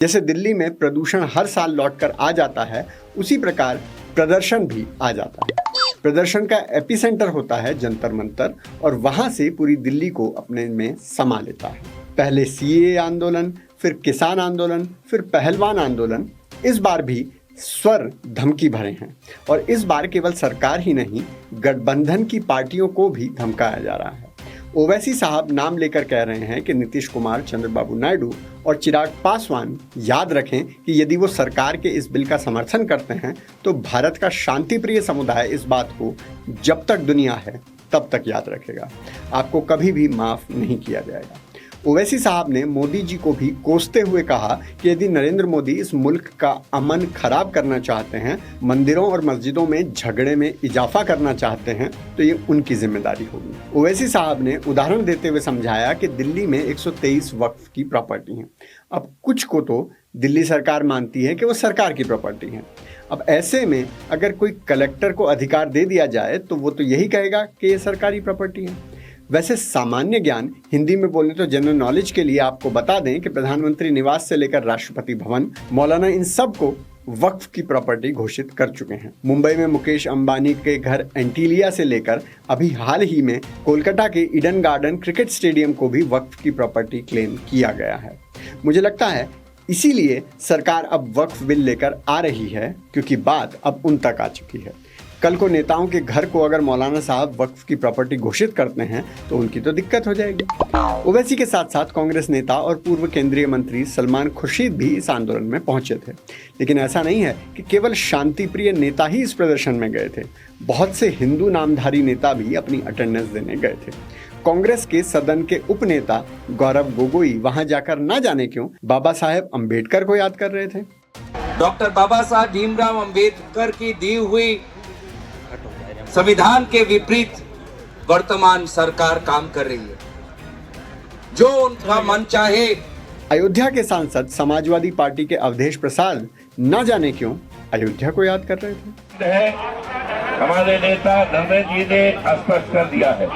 जैसे दिल्ली में प्रदूषण हर साल लौटकर आ जाता है, उसी प्रकार प्रदर्शन भी आ जाता है। प्रदर्शन का एपिसेंटर होता है जंतर मंतर और वहां से पूरी दिल्ली को अपने में समा लेता है। पहले सीएए आंदोलन, फिर किसान आंदोलन, फिर पहलवान आंदोलन। इस बार भी स्वर धमकी भरे हैं और इस बार केवल सरकार ही नहीं, गठबंधन की पार्टियों को भी धमकाया जा रहा है। ओवैसी साहब नाम लेकर कह रहे हैं कि नीतीश कुमार, चंद्रबाबू नायडू और चिराग पासवान याद रखें कि यदि वो सरकार के इस बिल का समर्थन करते हैं तो भारत का शांतिप्रिय समुदाय इस बात को जब तक दुनिया है तब तक याद रखेगा। आपको कभी भी माफ नहीं किया जाएगा। ओवैसी साहब ने मोदी जी को भी कोसते हुए कहा कि यदि नरेंद्र मोदी इस मुल्क का अमन खराब करना चाहते हैं, मंदिरों और मस्जिदों में झगड़े में इजाफा करना चाहते हैं, तो ये उनकी जिम्मेदारी होगी। ओवैसी साहब ने उदाहरण देते हुए समझाया कि दिल्ली में 123 वक्फ की प्रॉपर्टी हैं। अब कुछ को तो दिल्ली सरकार मानती है कि वो सरकार की प्रॉपर्टी है। अब ऐसे में अगर कोई कलेक्टर को अधिकार दे दिया जाए तो वो तो यही कहेगा कि ये सरकारी प्रॉपर्टी है। वैसे सामान्य ज्ञान, हिंदी में बोले तो जनरल नॉलेज के लिए आपको बता दें कि प्रधानमंत्री निवास से लेकर राष्ट्रपति भवन, मौलाना इन सब को वक्फ की प्रॉपर्टी घोषित कर चुके हैं। मुंबई में मुकेश अंबानी के घर एंटीलिया से लेकर अभी हाल ही में कोलकाता के ईडन गार्डन क्रिकेट स्टेडियम को भी वक्फ की प्रॉपर्टी क्लेम किया गया है। मुझे लगता है इसीलिए सरकार अब वक्फ बिल लेकर आ रही है, क्योंकि बात अब उन तक आ चुकी है। कल को नेताओं के घर को अगर मौलाना साहब वक्फ की प्रॉपर्टी घोषित करते हैं तो उनकी तो दिक्कत हो जाएगी। ओवैसी के साथ साथ कांग्रेस नेता और पूर्व केंद्रीय मंत्री सलमान खुर्शीद भी इस आंदोलन में पहुंचे थे। लेकिन ऐसा नहीं है कि केवल शांतिप्रिय नेता ही इस प्रदर्शन में गए थे। बहुत से हिंदू नामधारी नेता भी अपनी अटेंडेंस देने गए थे। कांग्रेस के सदन के उपनेता गौरव गोगोई वहां जाकर न जाने क्यों बाबा साहेब अम्बेडकर को याद कर रहे थे। डॉक्टर बाबा साहब भीमराव अम्बेडकर की दी हुई संविधान के विपरीत वर्तमान सरकार काम कर रही है। जो उनका मन चाहे। अयोध्या के सांसद समाजवादी पार्टी के अवधेश प्रसाद न जाने क्यों अयोध्या को याद कर रहे थे। हमारे नेता धर्मेंद्र जी ने स्पष्ट कर दिया है,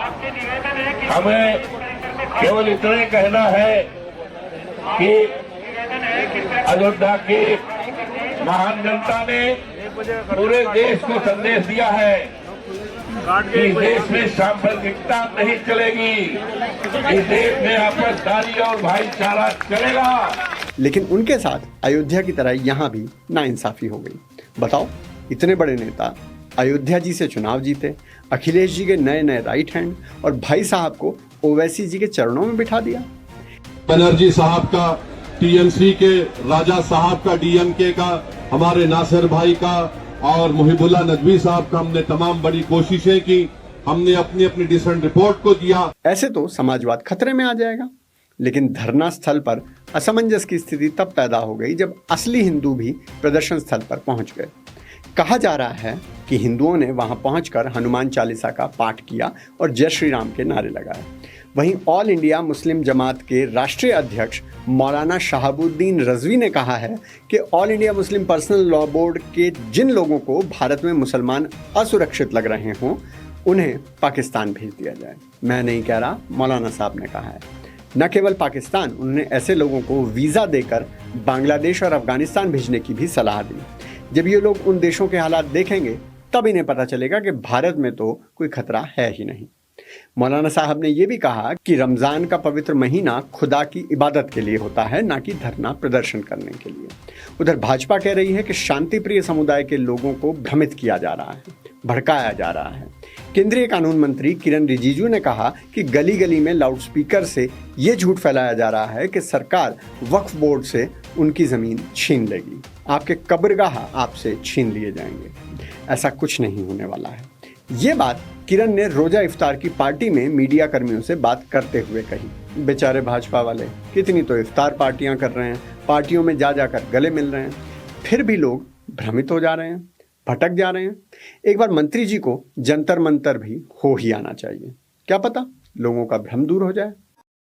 हमें केवल इतना कहना है कि अयोध्या की महान जनता ने पूरे देश को संदेश दिया है कि इस देश में सांप्रदायिकता नहीं चलेगी, इस देश में आपसदारी और भाईचारा चलेगा। लेकिन उनके साथ अयोध्या की तरह यहाँ भी नाइंसाफी हो गई। बताओ, इतने बड़े नेता अयोध्या जी से चुनाव जीते, अखिलेश जी के नए नए राइट हैंड, और भाई साहब को ओवैसी जी के चरणों में बिठा दिया। बनर्जी साहब का, टीएमसी के राजा साहब का, डीएमके का, हमारे नासिर भाई का और मुहिबुल्लाह नदवी साहब का हमने तमाम बड़ी कोशिशें की। हमने अपनी अपनी डिसेंट रिपोर्ट को दिया। ऐसे तो समाजवाद खतरे में आ जाएगा। लेकिन धरना स्थल पर असमंजस की स्थिति तब पैदा हो गई जब असली हिंदू भी प्रदर्शन स्थल पर पहुंच गए। कहा जा रहा है कि हिंदुओं ने वहां पहुंचकर हनुमान चालीसा का पाठ किया और जय श्री राम के नारे लगाए। वहीं ऑल इंडिया मुस्लिम जमात के राष्ट्रीय अध्यक्ष मौलाना शहाबुद्दीन रजवी ने कहा है कि all India Muslim personal law board के जिन लोगों को भारत में मुसलमान असुरक्षित लग रहे हों, उन्हें पाकिस्तान भेज दिया जाए। मैं नहीं कह रहा, मौलाना साहब ने कहा है। न केवल पाकिस्तान, उन्होंने ऐसे लोगों को वीज़ा देकर बांग्लादेश और अफगानिस्तान भेजने की भी सलाह दी। जब ये लोग उन देशों के हालात देखेंगे तब इन्हें पता चलेगा कि भारत में तो कोई खतरा है ही नहीं। मौलाना साहब ने यह भी कहा कि रमज़ान का पवित्र महीना खुदा की इबादत के लिए होता है, ना कि धरना प्रदर्शन करने के लिए। उधर भाजपा कह रही है कि शांतिप्रिय समुदाय के लोगों को भ्रमित किया जा रहा है, भड़काया जा रहा है। केंद्रीय कानून मंत्री किरण रिजिजू ने कहा कि गली गली में लाउडस्पीकर से ये झूठ फैलाया जा रहा है कि सरकार वक्फ बोर्ड से उनकी ज़मीन छीन लेगी, आपके कब्रगाह आपसे छीन लिए जाएंगे। ऐसा कुछ नहीं होने वाला है। ये बात किरण ने रोजा इफ्तार की पार्टी में मीडिया कर्मियों से बात करते हुए कही। बेचारे भाजपा वाले कितनी तो इफ्तार पार्टियां कर रहे हैं, पार्टियों में जा जाकर गले मिल रहे हैं, फिर भी लोग भ्रमित हो जा रहे हैं, भटक जा रहे हैं। एक बार मंत्री जी को जंतर मंतर भी हो ही आना चाहिए। क्या पता लोगों का भ्रम दूर हो जाए।